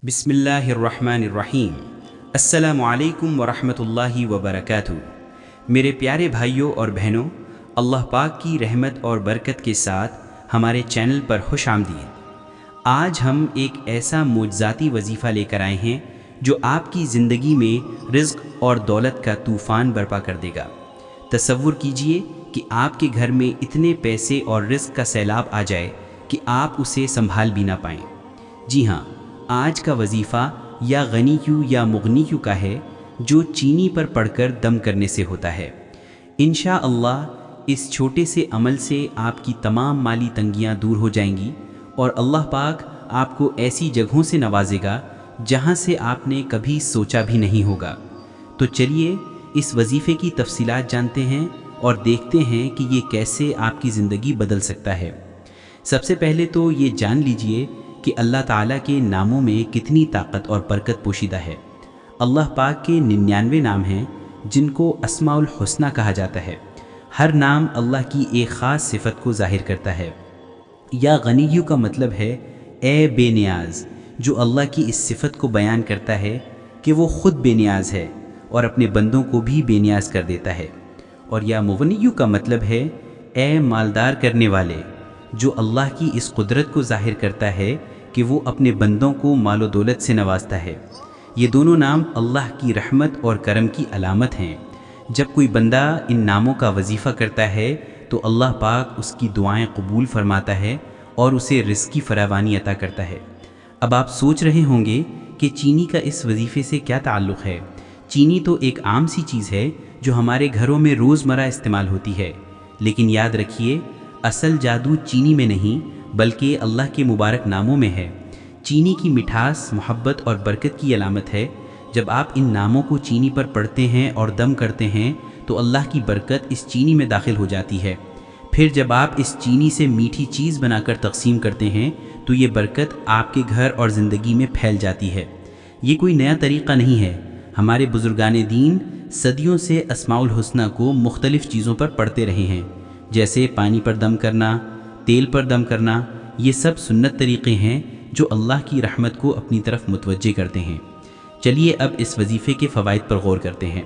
बिस्मिल्लाहिर्रहमानिर्रहीम। अस्सलामु अलैकुम वरहमतुल्लाहि वबरकातुहू। मेरे प्यारे भाइयों और बहनों, अल्लाह पाक की रहमत और बरकत के साथ हमारे चैनल पर खुश आमदीद। आज हम एक ऐसा मुअज्जाती वजीफ़ा लेकर आए हैं जो आपकी ज़िंदगी में रिज़्क़ और दौलत का तूफ़ान बर्पा कर देगा। तसव्वुर कीजिए कि आपके घर में इतने पैसे और रिज़्क़ का सैलाब आ जाए कि आप उसे संभाल भी ना पाएँ। जी हाँ, आज का वजीफ़ा या गनीयू या मुगनीयू का है, जो चीनी पर पढ़कर दम करने से होता है। इंशाअल्लाह इस छोटे से अमल से आपकी तमाम माली तंगियाँ दूर हो जाएंगी और अल्लाह पाक आपको ऐसी जगहों से नवाजेगा जहाँ से आपने कभी सोचा भी नहीं होगा। तो चलिए इस वजीफ़े की तफसीलात जानते हैं और देखते हैं कि ये कैसे आपकी ज़िंदगी बदल सकता है। सबसे पहले तो ये जान लीजिए कि अल्लाह ताला के नामों में कितनी ताकत और बरकत पोशीदा है। अल्लाह पाक के 99 नाम हैं जिनको अस्माउल हुस्ना कहा जाता है। हर नाम अल्लाह की एक ख़ास सिफत को ज़ाहिर करता है। या गनीयू का मतलब है ए बेनियाज, जो अल्लाह की इस सिफत को बयान करता है कि वो ख़ुद बेनियाज है और अपने बंदों को भी बेनियाज कर देता है। और या मुगनीयू का मतलब है ए मालदार करने वाले, जो अल्लाह की इस कुदरत को ज़ाहिर करता है कि वो अपने बंदों को मालो दौलत से नवाजता है। ये दोनों नाम अल्लाह की रहमत और करम की अलामत हैं। जब कोई बंदा इन नामों का वजीफ़ा करता है तो अल्लाह पाक उसकी दुआएं कबूल फरमाता है और उसे रिज़्क़ की फरावानी अता करता है। अब आप सोच रहे होंगे कि चीनी का इस वजीफ़े से क्या ताल्लुक़ है। चीनी तो एक आम सी चीज़ है जो हमारे घरों में रोज़मर्रा इस्तेमाल होती है, लेकिन याद रखिए असल जादू चीनी में नहीं बल्कि अल्लाह के मुबारक नामों में है। चीनी की मिठास, मोहब्बत और बरकत की अलामत है। जब आप इन नामों को चीनी पर पढ़ते हैं और दम करते हैं तो अल्लाह की बरकत इस चीनी में दाखिल हो जाती है। फिर जब आप इस चीनी से मीठी चीज़ बनाकर तकसीम करते हैं तो ये बरकत आपके घर और ज़िंदगी में फैल जाती है। ये कोई नया तरीक़ा नहीं है। हमारे बुज़ुर्गान दीन सदियों से अस्माउल हुस्ना को मुख्तलिफ़ चीज़ों पर पढ़ते रहे हैं, जैसे पानी पर दम करना, तेल पर दम करना। ये सब सुन्नत तरीक़े हैं जो अल्लाह की रहमत को अपनी तरफ मुतवज्जे करते हैं। चलिए अब इस वजीफ़े के फ़वाइद पर गौर करते हैं।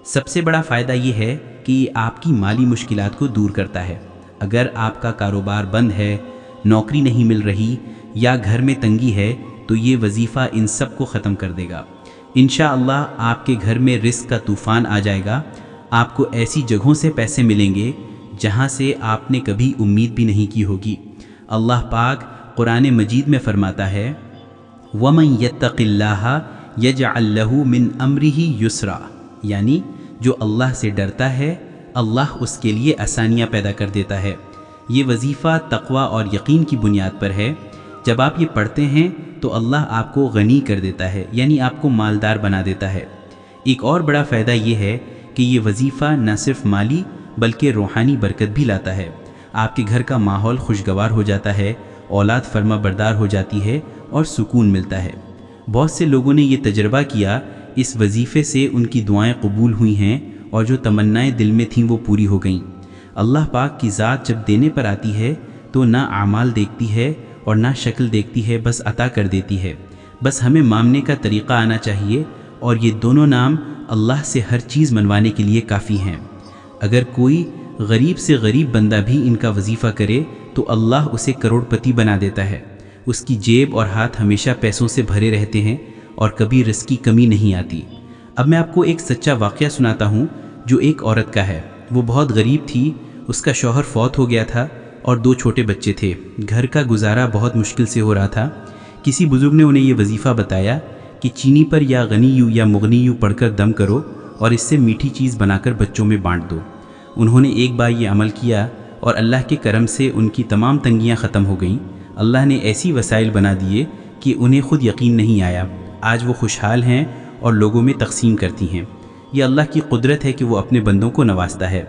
सबसे बड़ा फ़ायदा ये है कि ये आपकी माली मुश्किलात को दूर करता है। अगर आपका कारोबार बंद है, नौकरी नहीं मिल रही या घर में तंगी है तो ये वजीफ़ा इन सब को ख़त्म कर देगा। इंशाअल्लाह आपके घर में रिज़्क़ का तूफ़ान आ जाएगा। आपको ऐसी जगहों से पैसे मिलेंगे जहाँ से आपने कभी उम्मीद भी नहीं की होगी। अल्लाह पाक कुरान मजीद में फ़रमाता है, वमन यत्तक़िल्लाह यजअल लहू मिन अम्रिही युसरा, यानी जो अल्लाह से डरता है अल्लाह उसके लिए आसानियाँ पैदा कर देता है। ये वजीफ़ा तक़वा और यकीन की बुनियाद पर है। जब आप ये पढ़ते हैं तो अल्लाह आपको गनी कर देता है, यानी आपको मालदार बना देता है। एक और बड़ा फ़ायदा ये है कि ये वजीफ़ा न सिर्फ माली बल्कि रूहानी बरकत भी लाता है। आपके घर का माहौल खुशगवार हो जाता है, औलाद फर्मा बरदार हो जाती है और सुकून मिलता है। बहुत से लोगों ने ये तजर्बा किया, इस वजीफ़े से उनकी दुआएं कबूल हुई हैं और जो तमन्नाएं दिल में थीं वो पूरी हो गईं। अल्लाह पाक की ज़ात जब देने पर आती है तो ना आमाल देखती है और ना शक्ल देखती है, बस अता कर देती है। बस हमें मांगने का तरीक़ा आना चाहिए और ये दोनों नाम अल्लाह से हर चीज़ मनवाने के लिए काफ़ी हैं। अगर कोई गरीब से गरीब बंदा भी इनका वजीफ़ा करे तो अल्लाह उसे करोड़पति बना देता है। उसकी जेब और हाथ हमेशा पैसों से भरे रहते हैं और कभी रिज़्क़ की कमी नहीं आती। अब मैं आपको एक सच्चा वाक़या सुनाता हूँ जो एक औरत का है। वो बहुत गरीब थी, उसका शौहर फौत हो गया था और 2 छोटे बच्चे थे। घर का गुजारा बहुत मुश्किल से हो रहा था। किसी बुज़ुर्ग ने उन्हें ये वजीफ़ा बताया कि चीनी पर या गनीयू या मुगनीयू पढ़कर दम करो और इससे मीठी चीज़ बनाकर बच्चों में बांट दो। उन्होंने एक बार ये अमल किया और अल्लाह के करम से उनकी तमाम तंगियाँ ख़त्म हो गईं। अल्लाह ने ऐसी वसाइल बना दिए कि उन्हें खुद यकीन नहीं आया। आज वो खुशहाल हैं और लोगों में तकसीम करती हैं। ये अल्लाह की कुदरत है कि वो अपने बंदों को नवाजता है।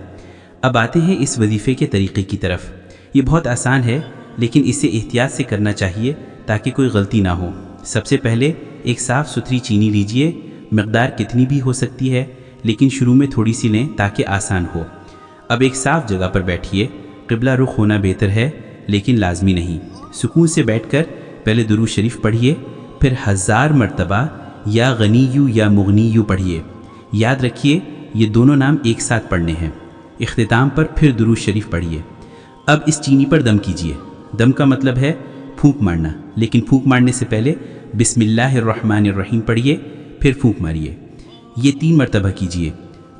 अब आते हैं इस वजीफ़े के तरीक़े की तरफ। ये बहुत आसान है, लेकिन इसे एहतियात से करना चाहिए ताकि कोई गलती ना हो। सबसे पहले एक साफ़ सुथरी चीनी लीजिए। मकदार कितनी भी हो सकती है, लेकिन शुरू में थोड़ी सी लें ताकि आसान हो। अब एक साफ़ जगह पर बैठिए। क़िबला रुख होना बेहतर है, लेकिन लाजमी नहीं। सुकून से बैठकर पहले दुरूद शरीफ पढ़िए, پھر 1000 مرتبہ یا غنیو یا مغنیو پڑھیے۔ یاد رکھیے یہ دونوں نام ایک ساتھ پڑھنے ہیں۔ اختتام پر پھر درود شریف پڑھیے۔ اب اس چینی پر دم کیجیے۔ دم کا مطلب ہے پھونک مارنا، لیکن پھونک مارنے سے پہلے بسم اللہ الرحمن الرحیم پڑھیے، پھر پھونک ماریے۔ یہ 3 مرتبہ کیجیے۔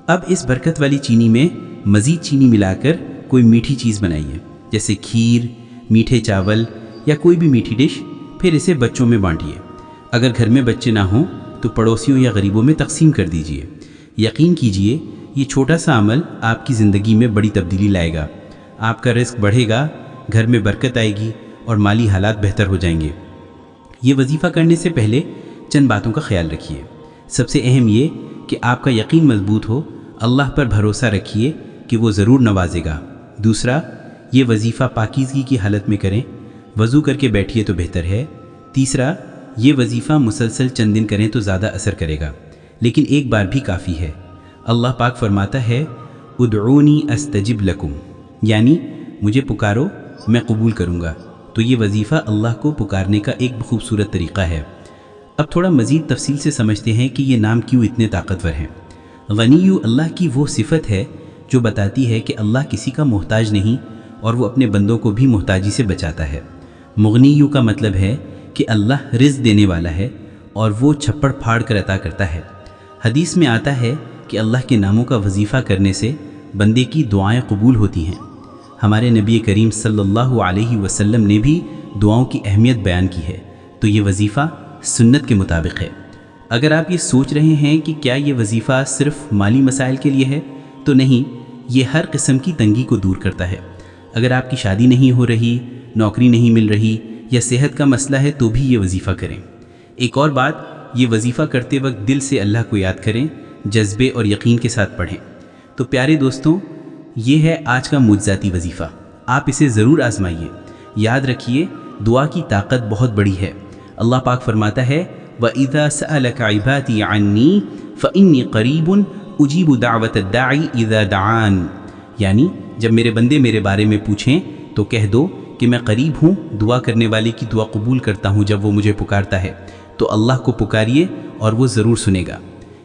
اب اس برکت والی چینی میں مزید چینی ملا کر کوئی میٹھی چیز بنائیے، جیسے کھیر، میٹھے چاول یا کوئی بھی میٹھی ڈش، پھر اسے بچوں میں بانٹیے۔ اگر گھر میں بچے نہ ہوں تو پڑوسیوں یا غریبوں میں تقسیم کر دیجیے۔ یقین کیجیے یہ چھوٹا سا عمل آپ کی زندگی میں بڑی تبدیلی لائے گا۔ آپ کا رزق بڑھے گا، گھر میں برکت آئے گی اور مالی حالات بہتر ہو جائیں گے۔ یہ وظیفہ کرنے سے پہلے چند باتوں کا خیال رکھیے۔ سب سے اہم یہ کہ آپ کا یقین مضبوط ہو، اللہ پر بھروسہ رکھیے کہ وہ ضرور نوازے گا۔ دوسرا، یہ وظیفہ پاکیزگی کی حالت میں کریں، وضو کر کے بیٹھیے تو بہتر ہے۔ تیسرا، یہ وظیفہ مسلسل چند دن کریں تو زیادہ اثر کرے گا، لیکن ایک بار بھی کافی ہے۔ اللہ پاک فرماتا ہے ادعونی استجب لکم، یعنی مجھے پکارو میں قبول کروں گا۔ تو یہ وظیفہ اللہ کو پکارنے کا ایک خوبصورت طریقہ ہے۔ اب تھوڑا مزید تفصیل سے سمجھتے ہیں کہ یہ نام کیوں اتنے طاقتور ہیں۔ غنیو اللہ کی وہ صفت ہے جو بتاتی ہے کہ اللہ کسی کا محتاج نہیں اور وہ اپنے بندوں کو بھی محتاجی سے بچاتا ہے۔ مغنیو کا مطلب ہے کہ اللہ رزق دینے والا ہے اور وہ چھپڑ پھاڑ کر عطا کرتا ہے۔ حدیث میں آتا ہے کہ اللہ کے ناموں کا وظیفہ کرنے سے بندے کی دعائیں قبول ہوتی ہیں۔ ہمارے نبی کریم صلی اللہ علیہ وسلم نے بھی دعاؤں کی اہمیت بیان کی ہے، تو یہ وظیفہ سنت کے مطابق ہے۔ اگر آپ یہ سوچ رہے ہیں کہ کیا یہ وظیفہ صرف مالی مسائل کے لیے ہے، تو نہیں، یہ ہر قسم کی تنگی کو دور کرتا ہے۔ اگر آپ کی شادی نہیں ہو رہی، نوکری نہیں مل رہی یا صحت کا مسئلہ ہے تو بھی یہ وظیفہ کریں۔ ایک اور بات، یہ وظیفہ کرتے وقت دل سے اللہ کو یاد کریں، جذبے اور یقین کے ساتھ پڑھیں۔ تو پیارے دوستوں، یہ ہے آج کا معجزاتی وظیفہ۔ آپ اسے ضرور آزمائیے۔ یاد رکھیے دعا کی طاقت بہت بڑی ہے۔ اللہ پاک فرماتا ہے وَإِذَا سَأَلَكَ عِبَادِي عَنِّي فَإِنِّي قَرِيبٌ أُجِيبُ دَعْوَةَ الدَّاعِ إِذَا دَعَانِ، یعنی جب میرے بندے میرے بارے میں پوچھیں تو کہہ دو کہ میں قریب ہوں، دعا کرنے والے کی دعا قبول کرتا ہوں جب وہ مجھے پکارتا ہے۔ تو اللہ کو پکاریے اور وہ ضرور سنے گا۔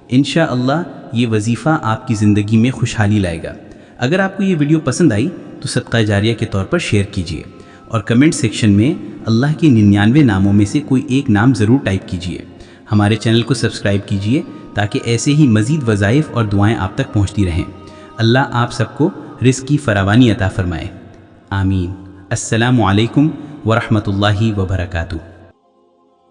انشاءاللہ یہ وظیفہ آپ کی زندگی میں خوشحالی لائے گا۔ اگر آپ کو یہ ویڈیو پسند آئی تو صدقہ جاریہ کے طور پر شیئر کیجیے اور کمنٹ سیکشن میں اللہ کے 99 ناموں میں سے کوئی ایک نام ضرور ٹائپ کیجیے۔ ہمارے چینل کو سبسکرائب کیجیے تاکہ ایسے ہی مزید وظائف اور دعائیں آپ تک پہنچتی رہیں۔ اللہ آپ سب کو رزق کی فراوانی عطا فرمائے، آمین۔ السلام علیکم ورحمۃ اللہ وبرکاتہ۔